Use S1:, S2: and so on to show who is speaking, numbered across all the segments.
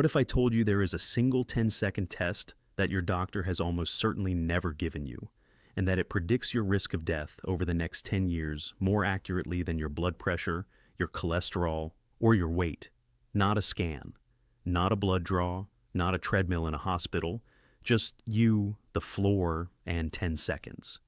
S1: What if I told you there is a single 10-second test that your doctor has almost certainly never given you, and that it predicts your risk of death over the next 10 years more accurately than your blood pressure, your cholesterol, or your weight? Not a scan, not a blood draw, not a treadmill in a hospital, just you, the floor, and 10 seconds.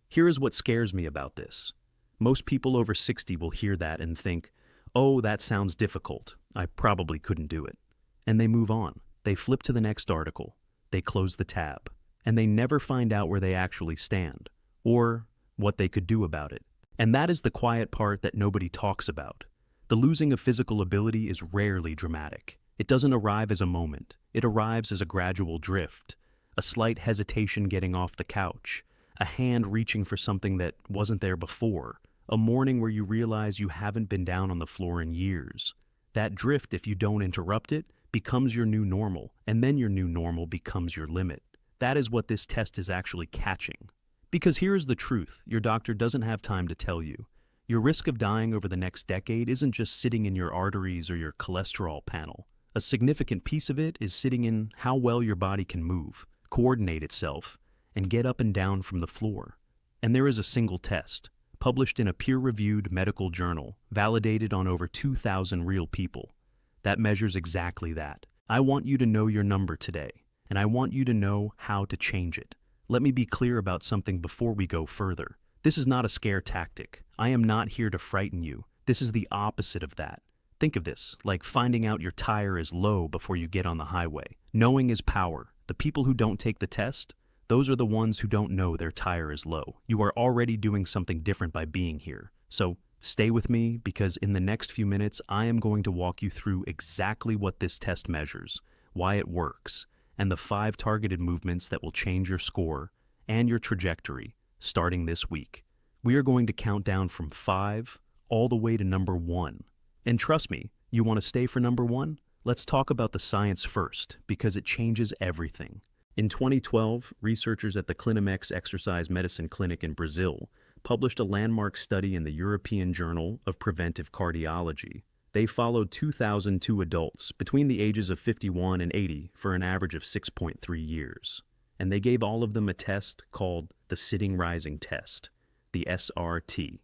S1: Here is what scares me about this. Most people over 60 will hear that and think, oh, that sounds difficult. I probably couldn't do it. And they move on. They flip to the next article. They close the tab. And they never find out where they actually stand, or what they could do about it. And that is the quiet part that nobody talks about. The losing of physical ability is rarely dramatic. It doesn't arrive as a moment. It arrives as a gradual drift, a slight hesitation getting off the couch, a hand reaching for something that wasn't there before, a morning where you realize you haven't been down on the floor in years. That drift, if you don't interrupt it, becomes your new normal, and then your new normal becomes your limit. That is what this test is actually catching. Because here is the truth, your doctor doesn't have time to tell you. Your risk of dying over the next decade isn't just sitting in your arteries or your cholesterol panel. A significant piece of it is sitting in how well your body can move, coordinate itself, and get up and down from the floor. And there is a single test, published in a peer-reviewed medical journal, validated on over 2,000 real people, that measures exactly that. I want you to know your number today, and I want you to know how to change it. Let me be clear about something before we go further. This is not a scare tactic. I am not here to frighten you. This is the opposite of that. Think of this, like finding out your tire is low before you get on the highway. Knowing is power. The people who don't take the test, those are the ones who don't know their tire is low. You are already doing something different by being here. So stay with me, because in the next few minutes, I am going to walk you through exactly what this test measures, why it works, and the 5 targeted movements that will change your score and your trajectory starting this week. We are going to count down from 5 all the way to number 1. And trust me, you want to stay for number 1? Let's talk about the science first, because it changes everything. In 2012, researchers at the Clinimex Exercise Medicine Clinic in Brazil published a landmark study in the European Journal of Preventive Cardiology. They followed 2,002 adults between the ages of 51 and 80 for an average of 6.3 years. And they gave all of them a test called the Sitting Rising Test, the SRT.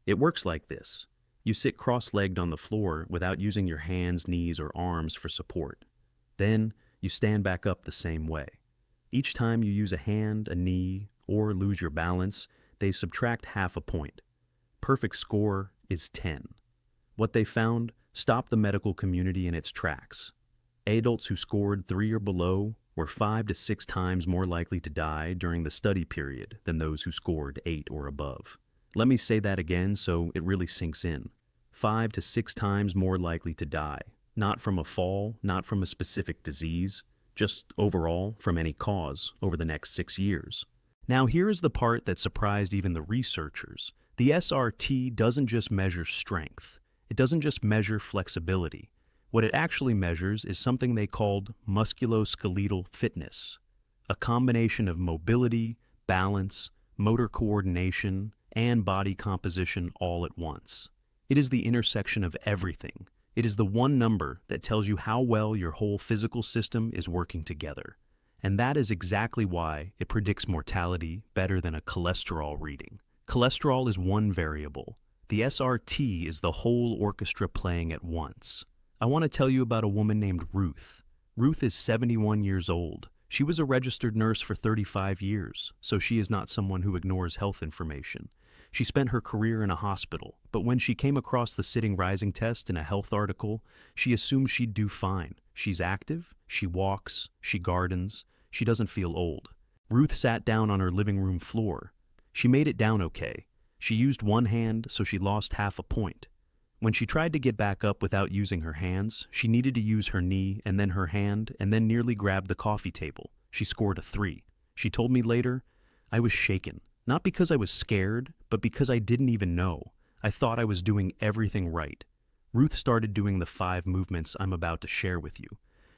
S1: It works like this. You sit cross-legged on the floor without using your hands, knees, or arms for support. Then, you stand back up the same way. Each time you use a hand, a knee, or lose your balance, they subtract half a point. Perfect score is 10. What they found stopped the medical community in its tracks. Adults who scored 3 or below were 5 to 6 times more likely to die during the study period than those who scored 8 or above. Let me say that again so it really sinks in. 5 to 6 times more likely to die. Not from a fall, not from a specific disease, just overall from any cause over the next 6 years. Now here is the part that surprised even the researchers. The SRT doesn't just measure strength. It doesn't just measure flexibility. What it actually measures is something they called musculoskeletal fitness, a combination of mobility, balance, motor coordination, and body composition all at once. It is the intersection of everything. It is the one number that tells you how well your whole physical system is working together. And that is exactly why it predicts mortality better than a cholesterol reading. Cholesterol is one variable. The SRT is the whole orchestra playing at once. I want to tell you about a woman named Ruth. Ruth is 71 years old. She was a registered nurse for 35 years, so she is not someone who ignores health information. She spent her career in a hospital, but when she came across the sitting rising test in a health article, she assumed she'd do fine. She's active, she walks, she gardens, she doesn't feel old. Ruth sat down on her living room floor. She made it down okay. She used one hand, so she lost half a point. When she tried to get back up without using her hands, she needed to use her knee and then her hand and then nearly grabbed the coffee table. She scored a 3. She told me later, I was shaken. Not because I was scared, but because I didn't even know. I thought I was doing everything right. Ruth started doing the 5 movements I'm about to share with you.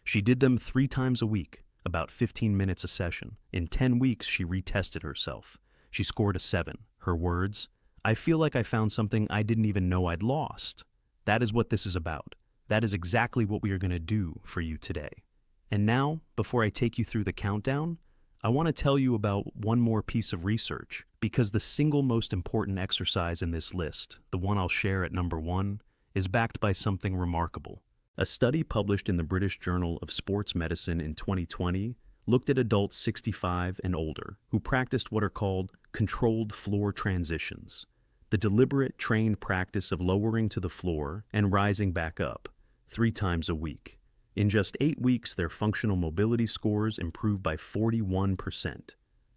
S1: She did them 3 times a week, about 15 minutes a session. In 10 weeks, she retested herself. She scored a 7. Her words, I feel like I found something I didn't even know I'd lost. That is what this is about. That is exactly what we are going to do for you today. And now, before I take you through the countdown, I want to tell you about one more piece of research, because the single most important exercise in this list, the one I'll share at number 1, is backed by something remarkable. A study published in the British Journal of Sports Medicine in 2020 looked at adults 65 and older who practiced what are called controlled floor transitions, the deliberate, trained practice of lowering to the floor and rising back up 3 times a week. In just 8 weeks, their functional mobility scores improved by 41%,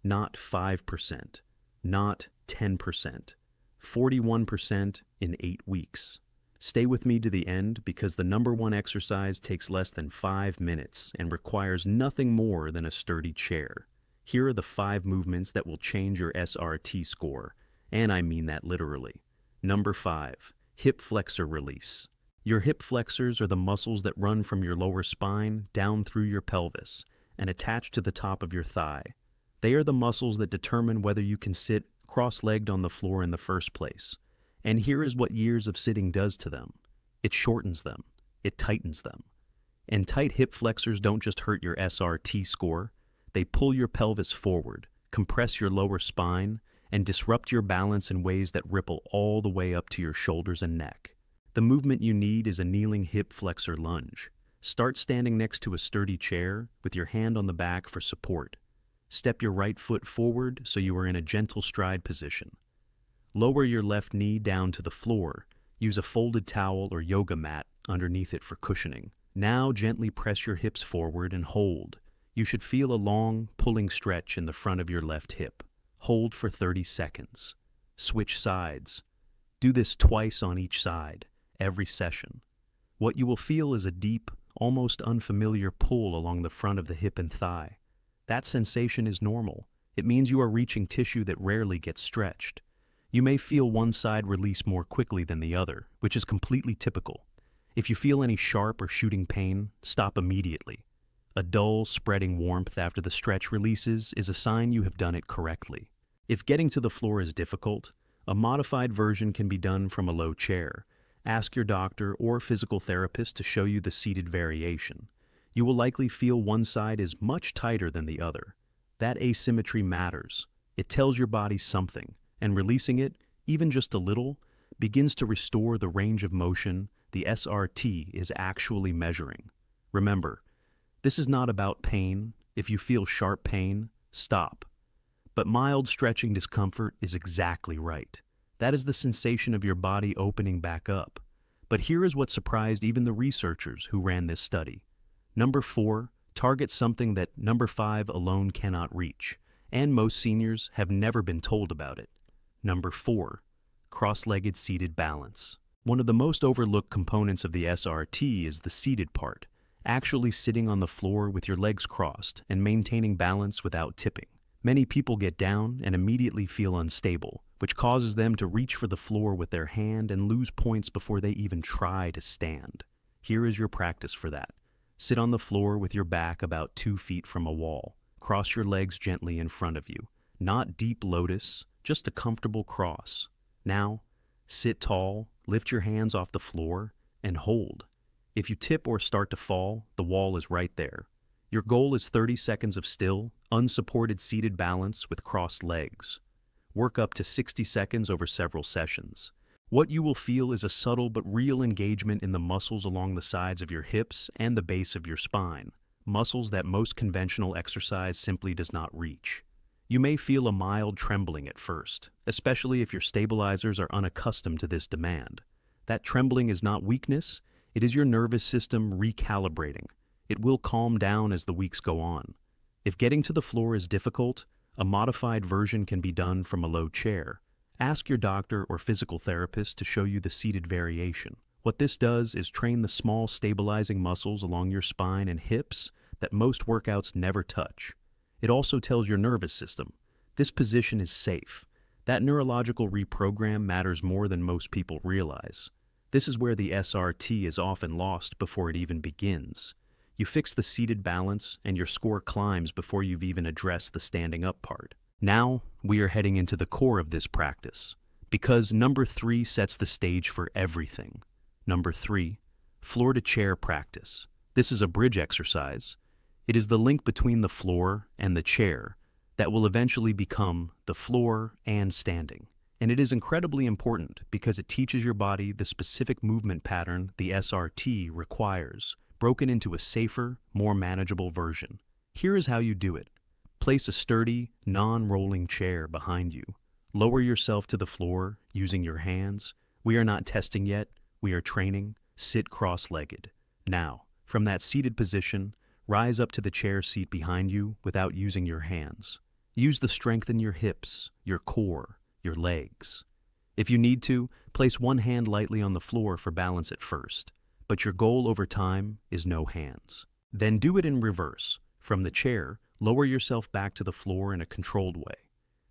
S1: not 5%, not 10%, 41% in 8 weeks. Stay with me to the end, because the number 1 exercise takes less than 5 minutes and requires nothing more than a sturdy chair. Here are the 5 movements that will change your SRT score, and I mean that literally. Number 5, hip flexor release. Your hip flexors are the muscles that run from your lower spine down through your pelvis and attach to the top of your thigh. They are the muscles that determine whether you can sit cross-legged on the floor in the first place. And here is what years of sitting does to them. It shortens them. It tightens them. And tight hip flexors don't just hurt your SRT score. They pull your pelvis forward, compress your lower spine, and disrupt your balance in ways that ripple all the way up to your shoulders and neck. The movement you need is a kneeling hip flexor lunge. Start standing next to a sturdy chair with your hand on the back for support. Step your right foot forward so you are in a gentle stride position. Lower your left knee down to the floor. Use a folded towel or yoga mat underneath it for cushioning. Now gently press your hips forward and hold. You should feel a long, pulling stretch in the front of your left hip. Hold for 30 seconds. Switch sides. Do this twice on each side, every session. What you will feel is a deep, almost unfamiliar pull along the front of the hip and thigh. That sensation is normal. It means you are reaching tissue that rarely gets stretched. You may feel one side release more quickly than the other, which is completely typical. If you feel any sharp or shooting pain, stop immediately. A dull, spreading warmth after the stretch releases is a sign you have done it correctly. If getting to the floor is difficult, a modified version can be done from a low chair. Ask your doctor or physical therapist to show you the seated variation. You will likely feel one side is much tighter than the other. That asymmetry matters. It tells your body something, and releasing it, even just a little, begins to restore the range of motion the SRT is actually measuring. Remember, this is not about pain. If you feel sharp pain, stop. But mild stretching discomfort is exactly right. That is the sensation of your body opening back up. But here is what surprised even the researchers who ran this study. Number 4, target something that number 5 alone cannot reach, and most seniors have never been told about it. Number 4, cross-legged seated balance. One of the most overlooked components of the SRT is the seated part, actually sitting on the floor with your legs crossed and maintaining balance without tipping. Many people get down and immediately feel unstable, which causes them to reach for the floor with their hand and lose points before they even try to stand. Here is your practice for that. Sit on the floor with your back about 2 feet from a wall. Cross your legs gently in front of you. Not deep lotus, just a comfortable cross. Now, sit tall, lift your hands off the floor, and hold. If you tip or start to fall, the wall is right there. Your goal is 30 seconds of still, unsupported seated balance with crossed legs. Work up to 60 seconds over several sessions. What you will feel is a subtle but real engagement in the muscles along the sides of your hips and the base of your spine, muscles that most conventional exercise simply does not reach. You may feel a mild trembling at first, especially if your stabilizers are unaccustomed to this demand. That trembling is not weakness, it is your nervous system recalibrating. It will calm down as the weeks go on. If getting to the floor is difficult, a modified version can be done from a low chair. Ask your doctor or physical therapist to show you the seated variation. What this does is train the small stabilizing muscles along your spine and hips that most workouts never touch. It also tells your nervous system, this position is safe. That neurological reprogram matters more than most people realize. This is where the SRT is often lost before it even begins. You fix the seated balance and your score climbs before you've even addressed the standing up part. Now, we are heading into the core of this practice, because number 3 sets the stage for everything. Number 3, floor to chair practice. This is a bridge exercise. It is the link between the floor and the chair that will eventually become the floor and standing. And it is incredibly important because it teaches your body the specific movement pattern the SRT requires, broken into a safer, more manageable version. Here is how you do it. Place a sturdy, non-rolling chair behind you. Lower yourself to the floor using your hands. We are not testing yet, we are training. Sit cross-legged. Now, from that seated position, rise up to the chair seat behind you without using your hands. Use the strength in your hips, your core, your legs. If you need to, place one hand lightly on the floor for balance at first, but your goal over time is no hands. Then do it in reverse. From the chair, lower yourself back to the floor in a controlled way.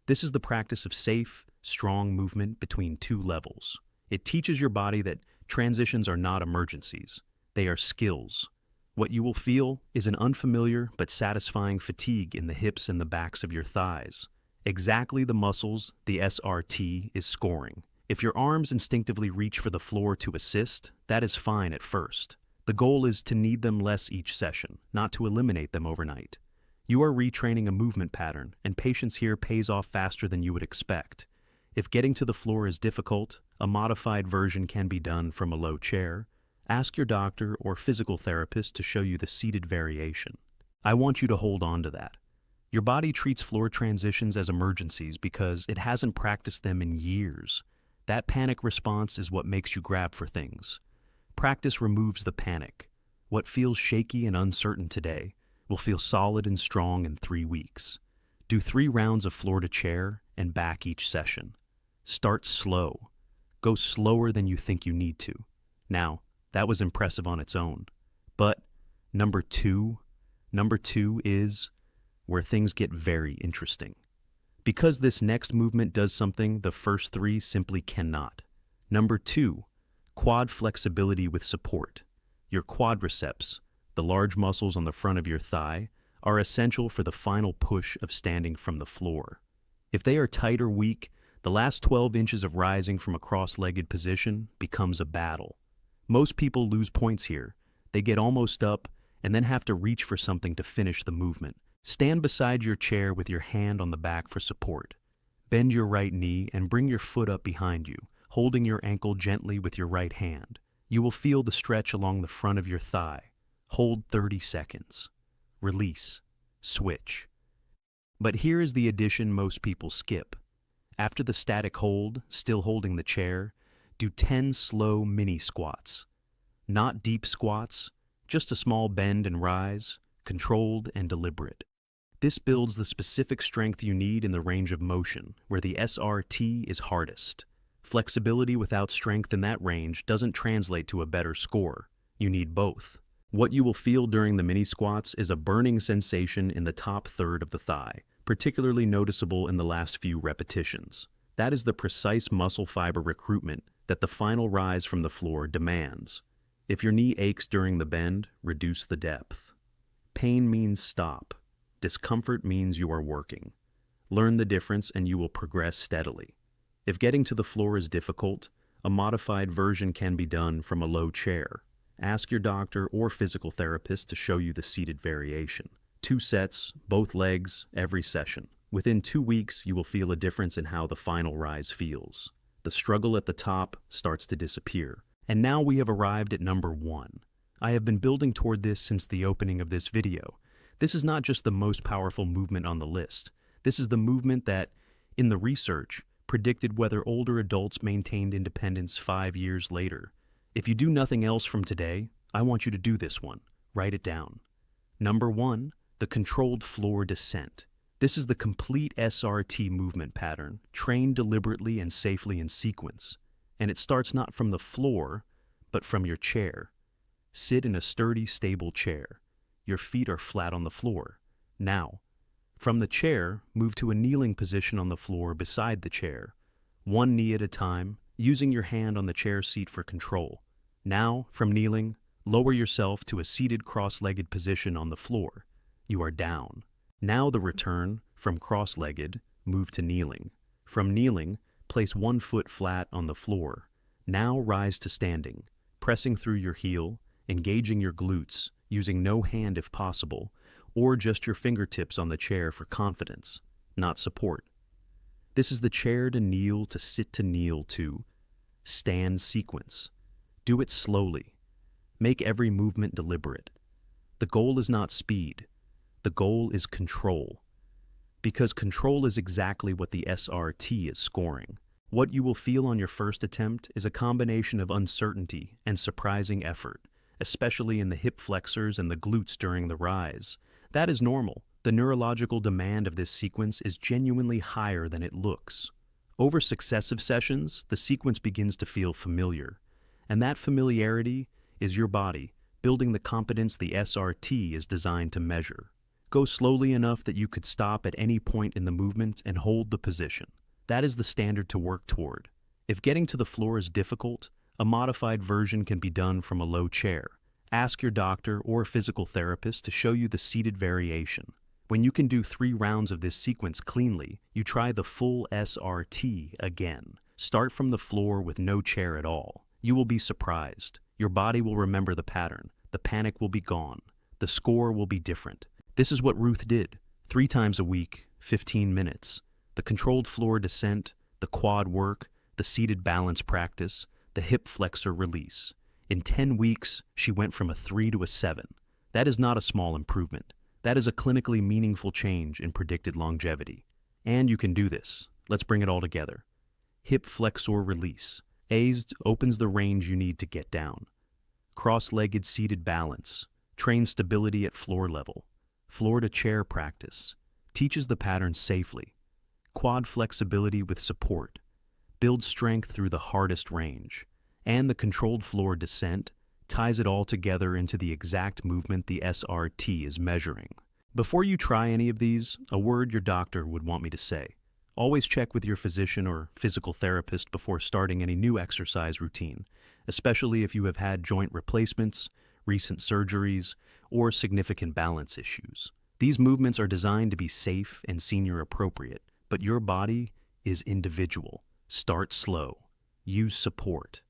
S1: This is the practice of safe, strong movement between two levels. It teaches your body that transitions are not emergencies. They are skills. What you will feel is an unfamiliar but satisfying fatigue in the hips and the backs of your thighs. Exactly the muscles the SRT is scoring. If your arms instinctively reach for the floor to assist, that is fine at first. The goal is to need them less each session, not to eliminate them overnight. You are retraining a movement pattern, and patience here pays off faster than you would expect. If getting to the floor is difficult, a modified version can be done from a low chair. Ask your doctor or physical therapist to show you the seated variation. I want you to hold on to that. Your body treats floor transitions as emergencies because it hasn't practiced them in years. That panic response is what makes you grab for things. Practice removes the panic. What feels shaky and uncertain today will feel solid and strong in 3 weeks. Do 3 rounds of floor to chair and back each session. Start slow. Go slower than you think you need to. Now, that was impressive on its own. But number two is where things get very interesting. Because this next movement does something the first 3 simply cannot. Number 2, quad flexibility with support. Your quadriceps, the large muscles on the front of your thigh, are essential for the final push of standing from the floor. If they are tight or weak, the last 12 inches of rising from a cross-legged position becomes a battle. Most people lose points here. They get almost up and then have to reach for something to finish the movement. Stand beside your chair with your hand on the back for support. Bend your right knee and bring your foot up behind you, holding your ankle gently with your right hand. You will feel the stretch along the front of your thigh. Hold 30 seconds. Release. Switch. But here is the addition most people skip. After the static hold, still holding the chair, do 10 slow mini squats. Not deep squats, just a small bend and rise, controlled and deliberate. This builds the specific strength you need in the range of motion, where the SRT is hardest. Flexibility without strength in that range doesn't translate to a better score. You need both. What you will feel during the mini squats is a burning sensation in the top third of the thigh, particularly noticeable in the last few repetitions. That is the precise muscle fiber recruitment that the final rise from the floor demands. If your knee aches during the bend, reduce the depth. Pain means stop. Discomfort means you are working. Learn the difference and you will progress steadily. If getting to the floor is difficult, a modified version can be done from a low chair. Ask your doctor or physical therapist to show you the seated variation. 2 sets, both legs, every session. Within 2 weeks, you will feel a difference in how the final rise feels. The struggle at the top starts to disappear. And now we have arrived at number 1. I have been building toward this since the opening of this video. This is not just the most powerful movement on the list. This is the movement that, in the research, predicted whether older adults maintained independence 5 years later. If you do nothing else from today, I want you to do this one. Write it down. Number 1, the controlled floor descent. This is the complete SRT movement pattern, trained deliberately and safely in sequence. And it starts not from the floor, but from your chair. Sit in a sturdy, stable chair. Your feet are flat on the floor. Now, from the chair, move to a kneeling position on the floor beside the chair. 1 knee at a time, using your hand on the chair seat for control. Now, from kneeling, lower yourself to a seated cross-legged position on the floor. You are down. Now the return, from cross-legged, move to kneeling. From kneeling, place 1 foot flat on the floor. Now rise to standing. pressing through your heel, engaging your glutes, using no hand if possible, or just your fingertips on the chair for confidence, not support. This is the chair to kneel to sit to kneel to stand sequence. Do it slowly. Make every movement deliberate. The goal is not speed. The goal is control. Because control is exactly what the SRT is scoring. What you will feel on your first attempt is a combination of uncertainty and surprising effort, especially in the hip flexors and the glutes during the rise. That is normal. The neurological demand of this sequence is genuinely higher than it looks. Over successive sessions, the sequence begins to feel familiar, and that familiarity is your body building the competence the SRT is designed to measure. Go slowly enough that you could stop at any point in the movement and hold the position. That is the standard to work toward. If getting to the floor is difficult, a modified version can be done from a low chair. Ask your doctor or physical therapist to show you the seated variation. When you can do 3 rounds of this sequence cleanly, you try the full SRT again. Start from the floor with no chair at all. You will be surprised. Your body will remember the pattern. The panic will be gone. The score will be different. This is what Ruth did. 3 times a week, 15 minutes. The controlled floor descent, the quad work, the seated balance practice, the hip flexor release. In 10 weeks, she went from a 3 to a 7. That is not a small improvement. That is a clinically meaningful change in predicted longevity. And you can do this. Let's bring it all together. Hip flexor release. ASD opens the range you need to get down. Cross-legged seated balance. Trains stability at floor level. Floor to chair practice. Teaches the pattern safely. Quad flexibility with support. Builds strength through the hardest range. And the controlled floor descent ties it all together into the exact movement the SRT is measuring. Before you try any of these, a word your doctor would want me to say. Always check with your physician or physical therapist before starting any new exercise routine, especially if you have had joint replacements, recent surgeries, or significant balance issues. These movements are designed to be safe and senior appropriate, but your body is individual. Start slow. Use support.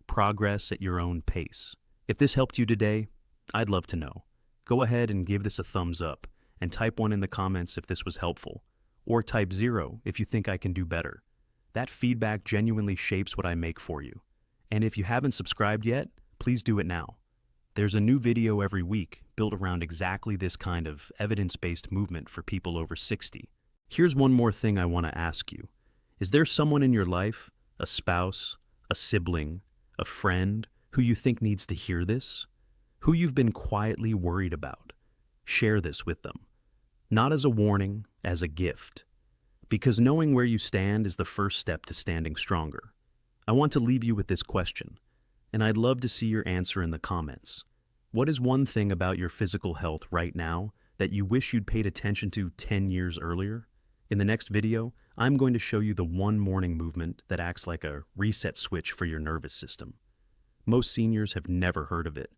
S1: Progress at your own pace. If this helped you today, I'd love to know. Go ahead and give this a thumbs up, and type 1 in the comments if this was helpful, or type 0 if you think I can do better. That feedback genuinely shapes what I make for you. And if you haven't subscribed yet, please do it now. There's a new video every week built around exactly this kind of evidence-based movement for people over 60. Here's one more thing I want to ask you. Is there someone in your life, a spouse, a sibling, a friend, who you think needs to hear this? Who you've been quietly worried about? Share this with them. Not as a warning, as a gift. Because knowing where you stand is the first step to standing stronger. I want to leave you with this question, and I'd love to see your answer in the comments. What is one thing about your physical health right now that you wish you'd paid attention to 10 years earlier? In the next video, I'm going to show you the one morning movement that acts like a reset switch for your nervous system. Most seniors have never heard of it,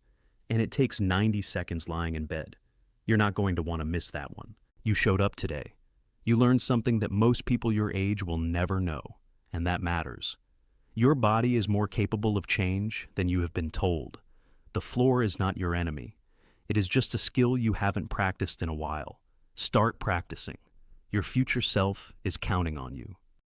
S1: and it takes 90 seconds lying in bed. You're not going to want to miss that one. You showed up today. You learned something that most people your age will never know, and that matters. Your body is more capable of change than you have been told. The floor is not your enemy. It is just a skill you haven't practiced in a while. Start practicing. Your future self is counting on you.